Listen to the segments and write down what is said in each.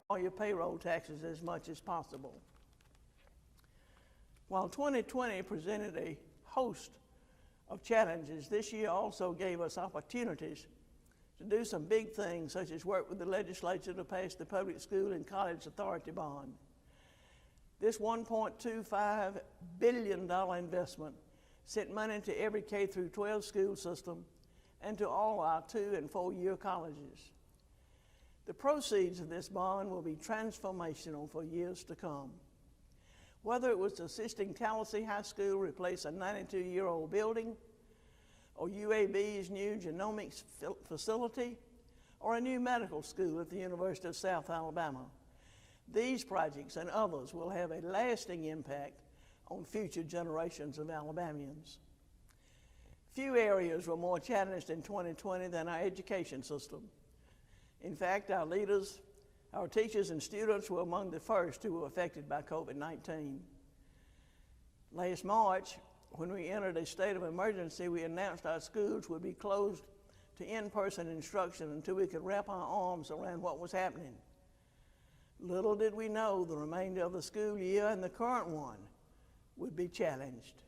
all your payroll taxes as much as possible. While 2020 presented a host of challenges, this year also gave us opportunities to do some big things, such as work with the legislature to pass the Public School and College Authority Bond. This $1.25 billion investment sent money to every K through 12 school system and to all our 2- and 4-year colleges. The proceeds of this bond will be transformational for years to come. Whether it was assisting Tallahassee High School replace a 92-year-old building, or UAB's new genomics facility, or a new medical school at the University of South Alabama, these projects and others will have a lasting impact on future generations of Alabamians. Few areas were more challenged in 2020 than our education system. In fact, our leaders, our teachers and students were among the first who were affected by COVID-19. Last March, when we entered a state of emergency, we announced our schools would be closed to in-person instruction until we could wrap our arms around what was happening. Little did we know the remainder of the school year and the current one would be challenged.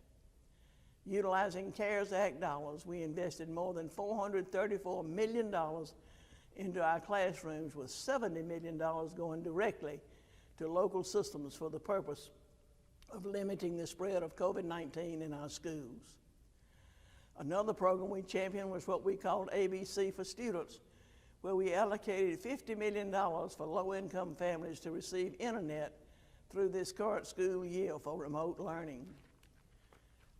Utilizing CARES Act dollars, we invested more than $434 million into our classrooms, with $70 million going directly to local systems for the purpose of limiting the spread of COVID-19 in our schools. Another program we championed was what we called ABC for Students, where we allocated $50 million for low-income families to receive internet through this current school year for remote learning.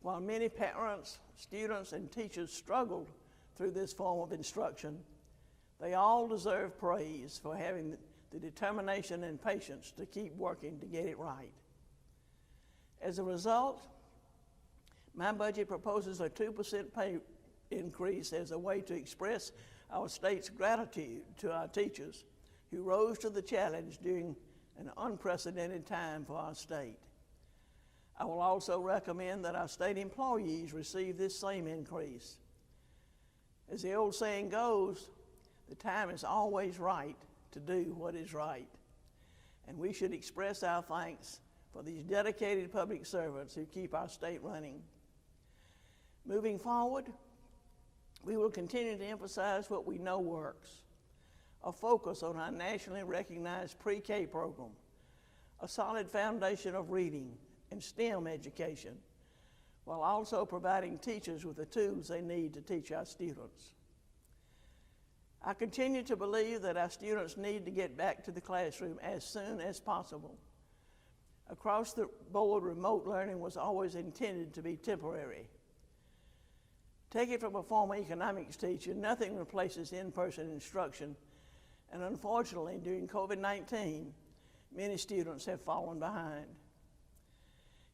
While many parents, students, and teachers struggled through this form of instruction, they all deserve praise for having the determination and patience to keep working to get it right. As a result, my budget proposes a 2% pay increase as a way to express our state's gratitude to our teachers who rose to the challenge during an unprecedented time for our state. I will also recommend that our state employees receive this same increase. As the old saying goes, the time is always right to do what is right, and we should express our thanks for these dedicated public servants who keep our state running. Moving forward, we will continue to emphasize what we know works: a focus on our nationally recognized pre-K program, a solid foundation of reading and STEM education, while also providing teachers with the tools they need to teach our students. I continue to believe that our students need to get back to the classroom as soon as possible. Across the board, remote learning was always intended to be temporary. Take it from a former economics teacher, nothing replaces in-person instruction, and unfortunately, during COVID-19, many students have fallen behind.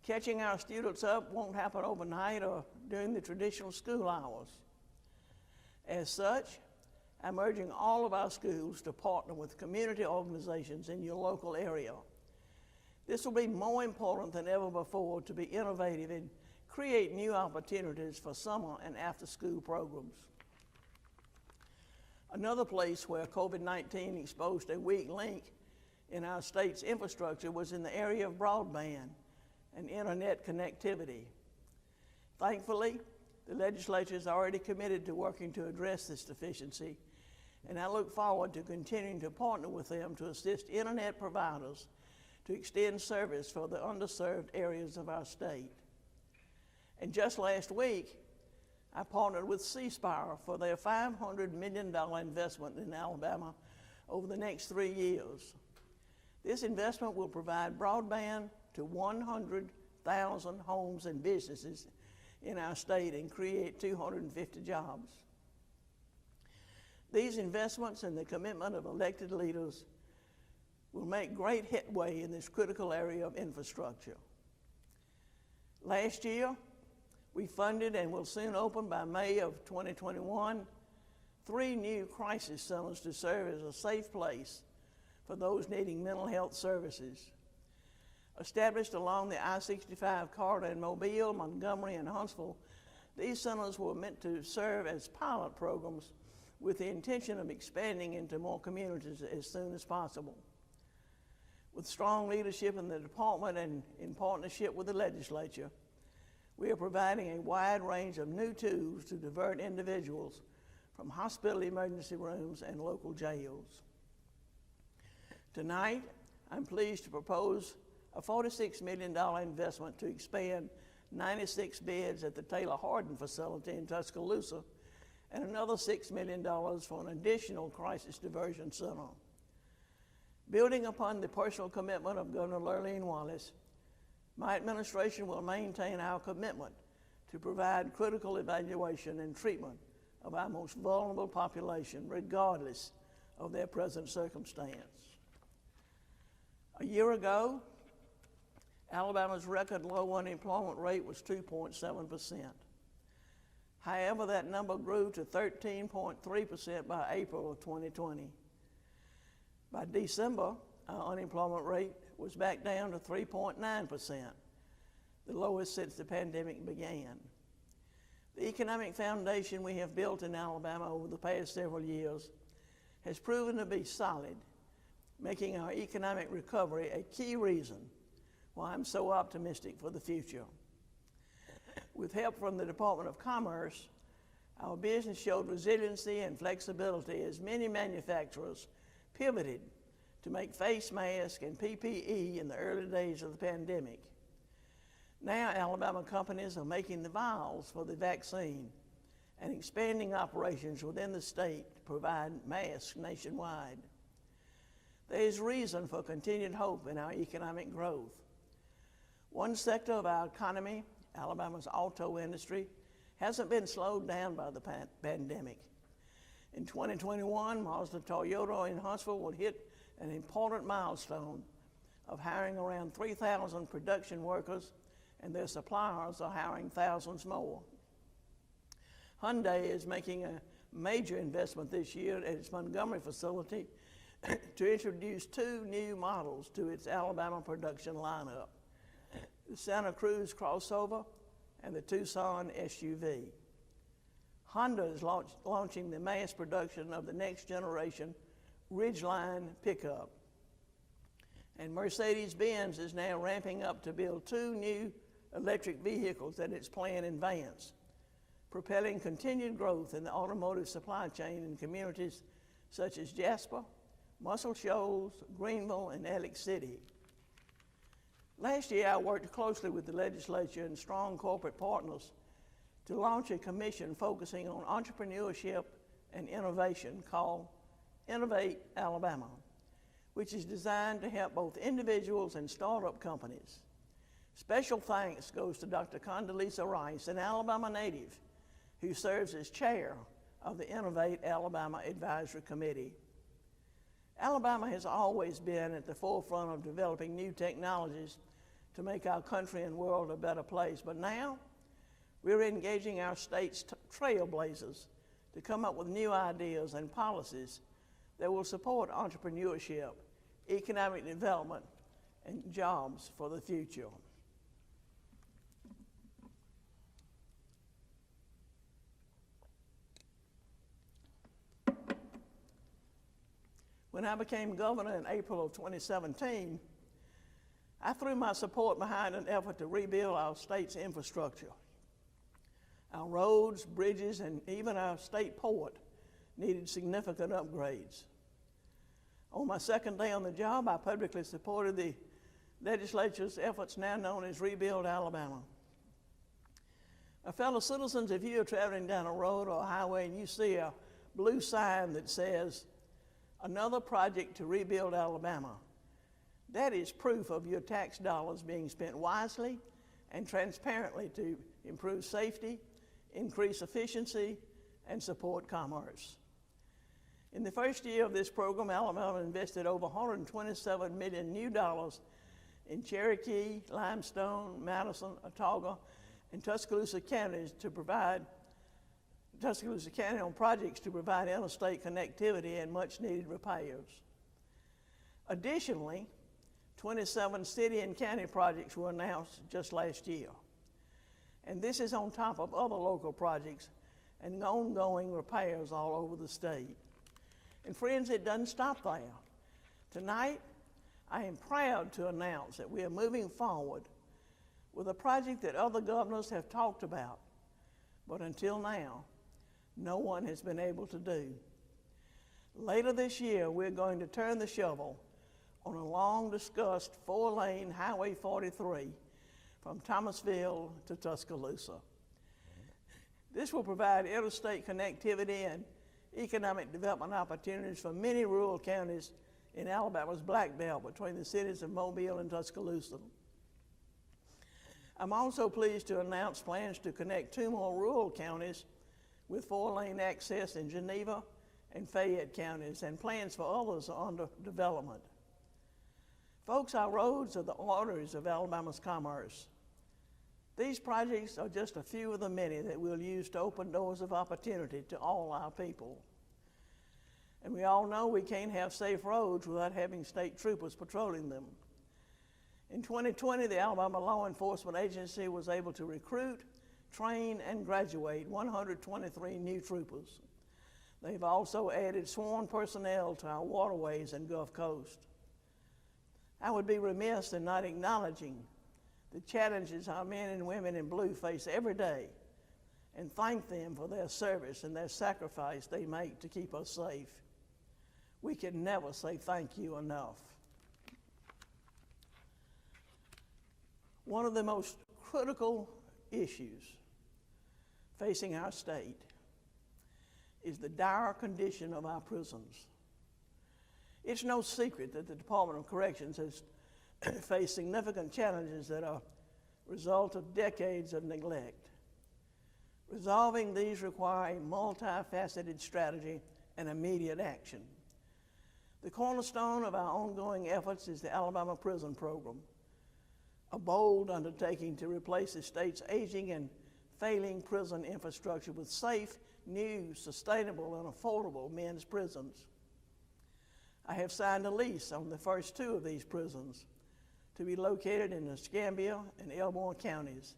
Catching our students up won't happen overnight or during the traditional school hours. As such, I'm urging all of our schools to partner with community organizations in your local area. This will be more important than ever before to be innovative and create new opportunities for summer and after-school programs. Another place where COVID-19 exposed a weak link in our state's infrastructure was in the area of broadband and internet connectivity. Thankfully, the legislature is already committed to working to address this deficiency, and I look forward to continuing to partner with them to assist internet providers to extend service for the underserved areas of our state. And just last week, I partnered with C Spire for their $500 million investment in Alabama over the next 3 years. This investment will provide broadband to 100,000 homes and businesses in our state and create 250 jobs. These investments and the commitment of elected leaders will make great headway in this critical area of infrastructure. Last year, we funded and will soon open by May of 2021 3 new crisis centers to serve as a safe place for those needing mental health services. Established along the I-65 corridor in Mobile, Montgomery, and Huntsville, these centers were meant to serve as pilot programs with the intention of expanding into more communities as soon as possible. With strong leadership in the department and in partnership with the legislature, we are providing a wide range of new tools to divert individuals from hospital emergency rooms and local jails. Tonight, I'm pleased to propose a $46 million investment to expand 96 beds at the Taylor Hardin facility in Tuscaloosa and another $6 million for an additional crisis diversion center. Building upon the personal commitment of Governor Lurleen Wallace, my administration will maintain our commitment to provide critical evaluation and treatment of our most vulnerable population, regardless of their present circumstance. A year ago, Alabama's record low unemployment rate was 2.7%. However, that number grew to 13.3% by April of 2020. By December, our unemployment rate was back down to 3.9%, the lowest since the pandemic began. The economic foundation we have built in Alabama over the past several years has proven to be solid, making our economic recovery a key reason why I'm so optimistic for the future. With help from the Department of Commerce, our business showed resiliency and flexibility as many manufacturers pivoted to make face masks and PPE in the early days of the pandemic. Now Alabama companies are making the vials for the vaccine and expanding operations within the state to provide masks nationwide. There is reason for continued hope in our economic growth. One sector of our economy, Alabama's auto industry, hasn't been slowed down by the pandemic. In 2021, Mazda Toyota in Huntsville will hit an important milestone of hiring around 3,000 production workers, and their suppliers are hiring thousands more. Hyundai is making a major investment this year at its Montgomery facility to introduce 2 new models to its Alabama production lineup, the Santa Cruz crossover and the Tucson SUV. Honda is launching the mass production of the next generation Ridgeline pickup. And Mercedes-Benz is now ramping up to build 2 new electric vehicles at its plant in Vance, propelling continued growth in the automotive supply chain in communities such as Jasper, Muscle Shoals, Greenville, and Alex City. Last year, I worked closely with the legislature and strong corporate partners to launch a commission focusing on entrepreneurship and innovation called Innovate Alabama, which is designed to help both individuals and startup companies. Special thanks goes to Dr. Condoleezza Rice, an Alabama native who serves as chair of the Innovate Alabama Advisory Committee. Alabama has always been at the forefront of developing new technologies to make our country and world a better place, but now we're engaging our state's trailblazers to come up with new ideas and policies that will support entrepreneurship, economic development, and jobs for the future. When I became governor in April of 2017, I threw my support behind an effort to rebuild our state's infrastructure. Our roads, bridges, and even our state port needed significant upgrades. On my second day on the job, I publicly supported the legislature's efforts now known as Rebuild Alabama. Fellow citizens, if you are traveling down a road or a highway and you see a blue sign that says, "Another project to rebuild Alabama," that is proof of your tax dollars being spent wisely and transparently to improve safety, increase efficiency, and support commerce. In the first year of this program, Alabama invested over $127 million new dollars in Cherokee, Limestone, Madison, Autauga, and Tuscaloosa counties Tuscaloosa County on projects to provide interstate connectivity and much needed repairs. Additionally, 27 city and county projects were announced just last year. And this is on top of other local projects and ongoing repairs all over the state. And friends, it doesn't stop there. Tonight, I am proud to announce that we are moving forward with a project that other governors have talked about, but until now, no one has been able to do. Later this year, we're going to turn the shovel on a long-discussed 4-lane Highway 43 from Thomasville to Tuscaloosa. This will provide interstate connectivity and economic development opportunities for many rural counties in Alabama's Black Belt between the cities of Mobile and Tuscaloosa. I'm also pleased to announce plans to connect 2 more rural counties with 4-lane access in Geneva and Fayette counties, and plans for others are under development. Folks, our roads are the arteries of Alabama's commerce. These projects are just a few of the many that we'll use to open doors of opportunity to all our people. And we all know we can't have safe roads without having state troopers patrolling them. In 2020, the Alabama Law Enforcement Agency was able to recruit, train, and graduate 123 new troopers. They've also added sworn personnel to our waterways and Gulf Coast. I would be remiss in not acknowledging the challenges our men and women in blue face every day and thank them for their service and their sacrifice they make to keep us safe. We can never say thank you enough. One of the most critical issues facing our state is the dire condition of our prisons. It's no secret that the Department of Corrections has faced significant challenges that are a result of decades of neglect. Resolving these require a multifaceted strategy and immediate action. The cornerstone of our ongoing efforts is the Alabama Prison Program, a bold undertaking to replace the state's aging and failing prison infrastructure with safe, new, sustainable, and affordable men's prisons. I have signed a lease on the first 2 of these prisons to be located in the Escambia and Elmore counties.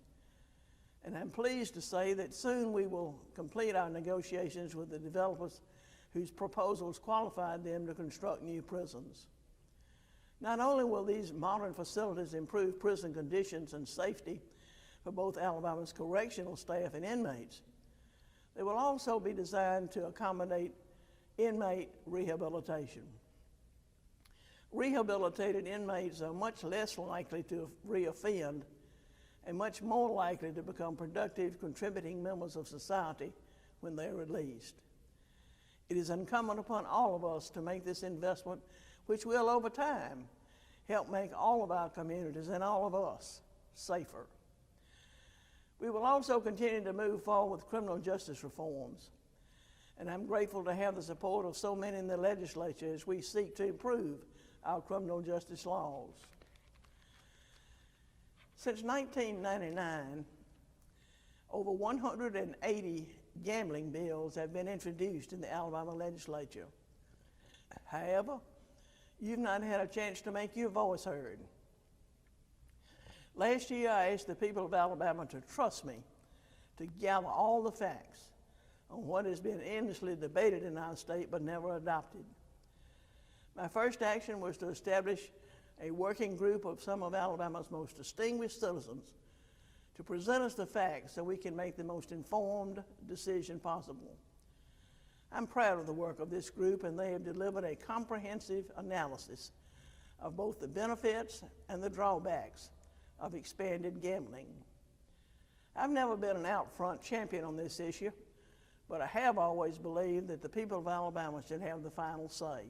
And I'm pleased to say that soon we will complete our negotiations with the developers whose proposals qualified them to construct new prisons. Not only will these modern facilities improve prison conditions and safety for both Alabama's correctional staff and inmates, they will also be designed to accommodate inmate rehabilitation. Rehabilitated inmates are much less likely to reoffend and much more likely to become productive, contributing members of society when they're released. It is incumbent upon all of us to make this investment, which will, over time, help make all of our communities and all of us safer. We will also continue to move forward with criminal justice reforms, and I'm grateful to have the support of so many in the legislature as we seek to improve our criminal justice laws. Since 1999, over 180 gambling bills have been introduced in the Alabama legislature. However, you've not had a chance to make your voice heard. Last year, I asked the people of Alabama to trust me to gather all the facts on what has been endlessly debated in our state but never adopted. My first action was to establish a working group of some of Alabama's most distinguished citizens to present us the facts so we can make the most informed decision possible. I'm proud of the work of this group, and they have delivered a comprehensive analysis of both the benefits and the drawbacks of expanded gambling. I've never been an out-front champion on this issue, but I have always believed that the people of Alabama should have the final say.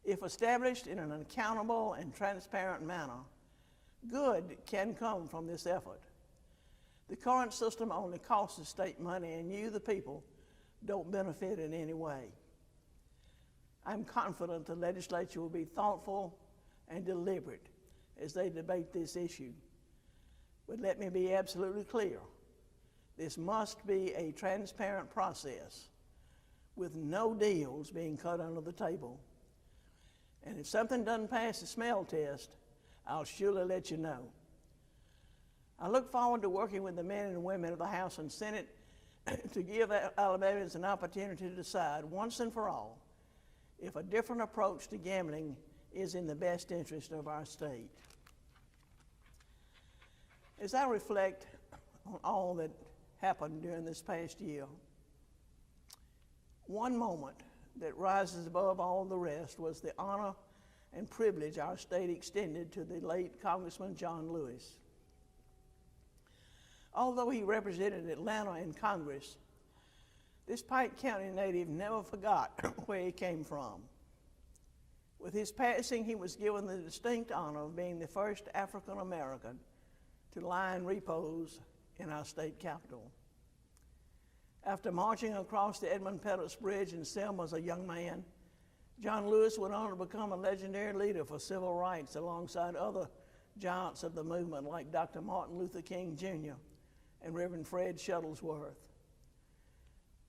If established in an accountable and transparent manner, good can come from this effort. The current system only costs the state money, and you, the people, don't benefit in any way. I'm confident the legislature will be thoughtful and deliberate as they debate this issue. But let me be absolutely clear. This must be a transparent process with no deals being cut under the table. And if something doesn't pass the smell test, I'll surely let you know. I look forward to working with the men and women of the House and Senate to give Alabamans an opportunity to decide once and for all if a different approach to gambling is in the best interest of our state. As I reflect on all that happened during this past year, one moment that rises above all the rest was the honor and privilege our state extended to the late Congressman John Lewis. Although he represented Atlanta in Congress, this Pike County native never forgot where he came from. With his passing, he was given the distinct honor of being the first African American to lie in repose in our state capitol. After marching across the Edmund Pettus Bridge in Selma as a young man, John Lewis went on to become a legendary leader for civil rights alongside other giants of the movement like Dr. Martin Luther King Jr. and Reverend Fred Shuttlesworth.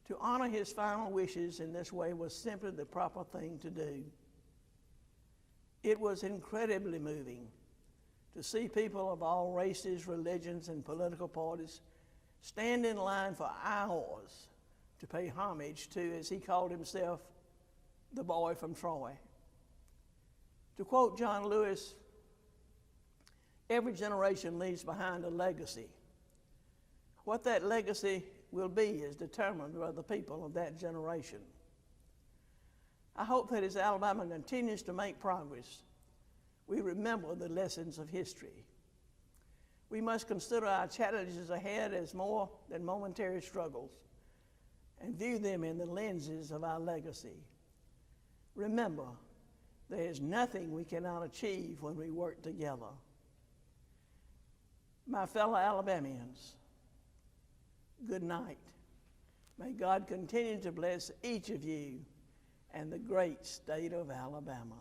To honor his final wishes in this way was simply the proper thing to do. It was incredibly moving to see people of all races, religions, and political parties stand in line for hours to pay homage to, as he called himself, the boy from Troy. To quote John Lewis, every generation leaves behind a legacy. What that legacy will be is determined by the people of that generation. I hope that as Alabama continues to make progress, we remember the lessons of history. We must consider our challenges ahead as more than momentary struggles and view them in the lenses of our legacy. Remember, there is nothing we cannot achieve when we work together. My fellow Alabamians, good night. May God continue to bless each of you and the great state of Alabama.